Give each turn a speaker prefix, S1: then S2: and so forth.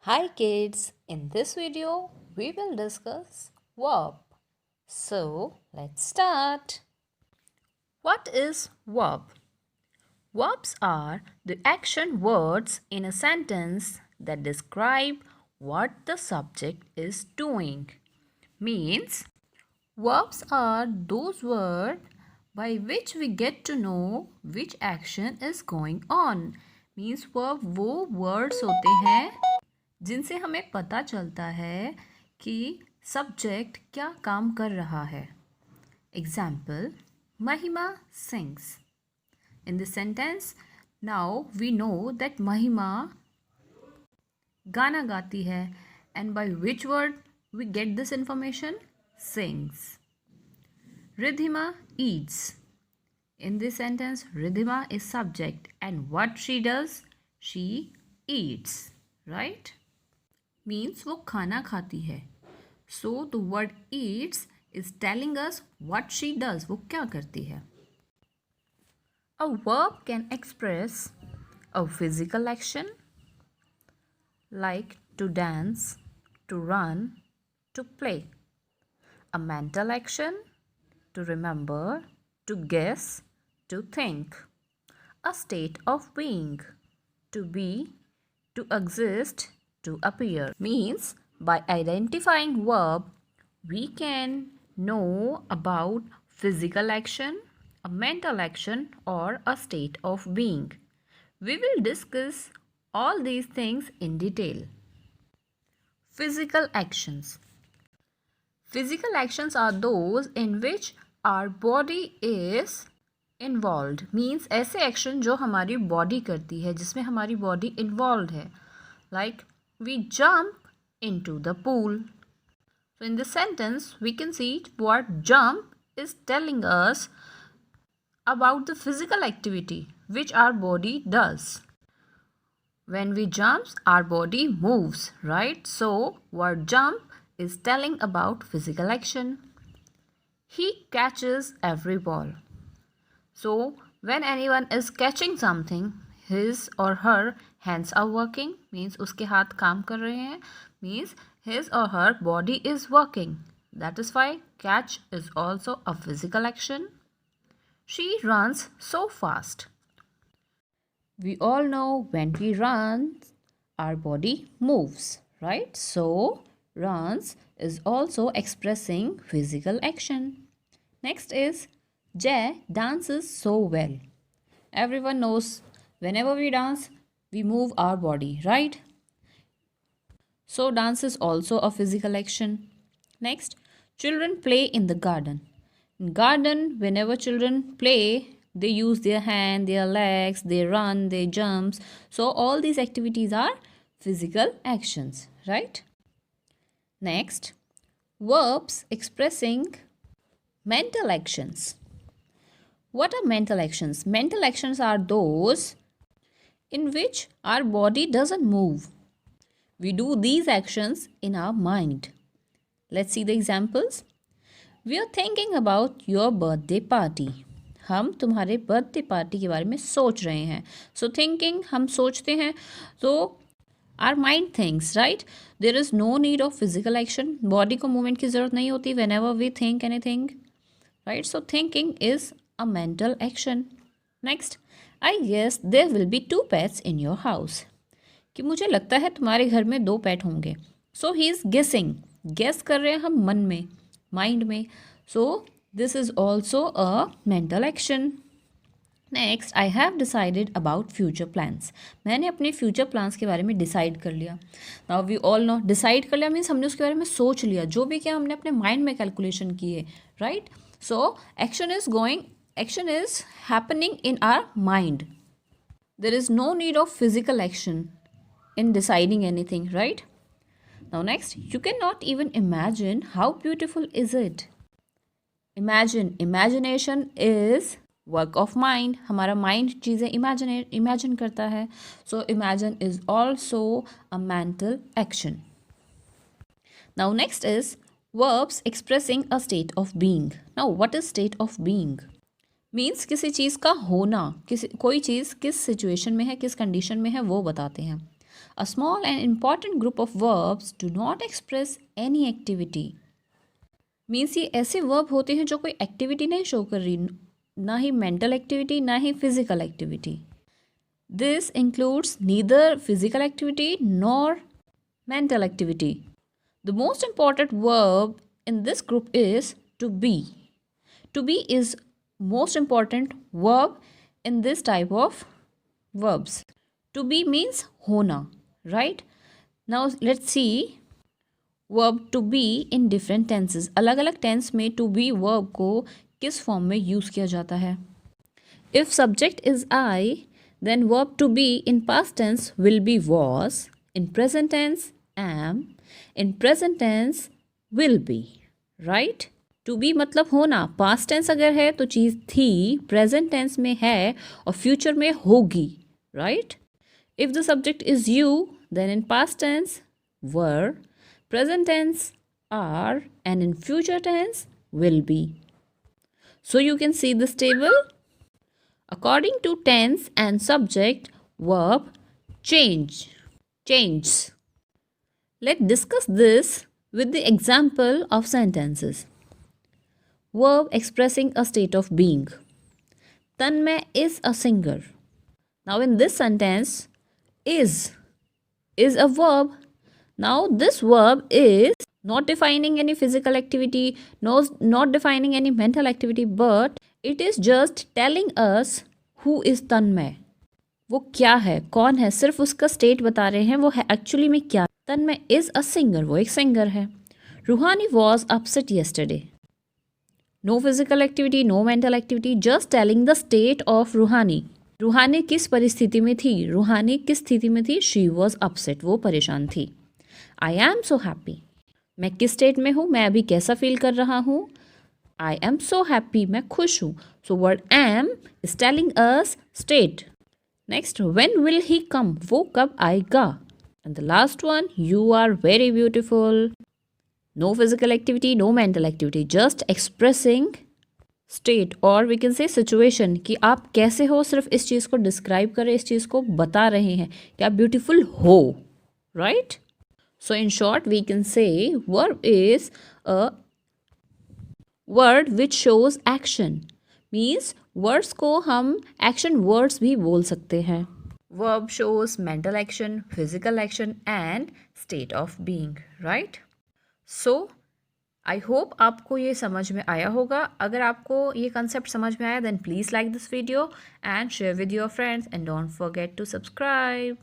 S1: Hi kids, in this video we will discuss verb. So let's start. What is verb? Verbs are the action words in a sentence that describe what the subject is doing. Means verbs are those words by which we get to know which action is going on. Means verb वो words होते हैं जिनसे हमें पता चलता है कि subject क्या काम कर रहा है. Example, Mahima sings. In this sentence now we know that Mahima गाना गाती है and by which word we get this information? Sings. Ridhima eats. In this sentence, Ridhima is subject and what she does? She eats, right? Means वो खाना खाती है. So the word eats is telling us what she does. वो क्या करती है. A verb can express a physical action like to dance, to run, to play. A mental action to remember, to guess, to think. A state of being, to be, to exist, to appear. Means by identifying verb, we can know about physical action, a mental action, or a state of being. We will discuss all these things in detail. Physical actions. Physical actions are those in which our body is involve. Means ऐसे action जो हमारी body करती है, जिसमें हमारी body involve है. Like we jump into the pool. So in this sentence we can see what jump is telling us about the physical activity which our body does. When we jump, our body moves, right? So word jump is telling about physical action. He catches every ball. So when anyone is catching something, his or her hands are working. Means उसके हाथ काम कर रहे हैं. Means his or her body is working. That is why catch is also a physical action. She runs so fast. We all know when we run, our body moves, right? So runs is also expressing physical action. Next is Jay dances so well. Everyone knows whenever we dance, we move our body, right? So dance is also a physical action. Next, children play in the garden. In garden, whenever children play, they use their hand, their legs, they run, they jump. So all these activities are physical actions, right? Next, verbs expressing mental actions. What are mental actions? Mental actions are those in which our body doesn't move. We do these actions in our mind. Let's see the examples. We are thinking about your birthday party. हम तुम्हारे birthday party के बारे में सोच रहे हैं. So thinking, हम सोचते हैं. So our mind thinks, right? There is no need of physical action. Body को movement की ज़रूरत नहीं होती whenever we think anything, right? So thinking is a mental action. Next, I guess there will be 2 pets in your house. कि मुझे लगता है तुम्हारे घर में 2 पेट होंगे. So he is guessing. Guess कर रहे हैं हम मन में, माइंड में. So this is also a mental action. Next, I have decided about future plans. मैंने अपने फ्यूचर प्लान्स के बारे में डिसाइड कर लिया. Now we all know, decide कर लिया मीन्स हमने उसके बारे में सोच लिया. जो भी क्या हमने अपने माइंड में कैलकुलेशन की है, right? So action is happening in our mind. There is no need of physical action in deciding anything, right? Now next, you cannot even imagine how beautiful is it. Imagination is work of mind. हमारा mind चीज़ें imagine करता है. So imagine is also a mental action. Now next is verbs expressing a state of being. Now what is state of being? Means किसी चीज़ का होना, कोई चीज़ किस situation में है, किस कंडीशन में है, वो बताते हैं. A small and important group of verbs do not express any activity. Means ये ऐसे वर्ब होते हैं जो कोई एक्टिविटी नहीं शो कर रही, ना ही मेंटल एक्टिविटी ना ही physical activity. This includes neither physical activity nor mental activity. The most important verb in this group is to be. To be is most important verb in this type of verbs. To be means hona, right? Now let's see verb to be in different tenses. अलग अलग tense में to be verb को किस form में use किया जाता है. If subject is I, then verb to be in past tense will be was. In present tense am. In present tense will be. Right? To be मतलब होना. Past tense अगर है तो चीज़ थी, present tense में है और future में होगी. Right? If the subject is you, then in past tense were, present tense are, and in future tense will be. So you can see this table. According to tense and subject, verb changes. Let's discuss this with the example of sentences. Verb expressing a state of being. Tanmay is a singer. Now in this sentence, is a verb. Now this verb is not defining any physical activity, not defining any mental activity, but it is just telling us who is Tanmay. वो क्या है, कौन है, सिर्फ उसका state बता रहे हैं वो है एक्चुअली में क्या. तन्मय इज अ सिंगर, वो एक सिंगर है. Ruhani was upset yesterday. No physical activity, no mental activity, just telling the state of Ruhani. Ruhani किस परिस्थिति में थी, रूहानी किस स्थिति में थी. शी वॉज अपसेट, वो परेशान थी. आई एम सो हैप्पी, मैं किस स्टेट में हूँ, मैं अभी कैसा फील कर रहा हूँ. आई एम सो हैप्पी, मैं खुश हूँ. So word am is telling us state. Next, when will he come? वो कब आएगा? And the last one, you are very beautiful. No physical activity, no mental activity, just expressing state or we can say situation कि आप कैसे हो, सिर्फ इस चीज़ को describe कर रहे, इस चीज़ को बता रहे हैं कि आप beautiful हो, right? So in short, we can say verb is a word which shows action. Means words को हम एक्शन वर्ड्स भी बोल सकते हैं. Verb shows mental action, physical action and state of being. Right? So I hope आपको ये समझ में आया होगा. अगर आपको ये कंसेप्ट समझ में आया then please like this video and share with your friends and don't forget to subscribe.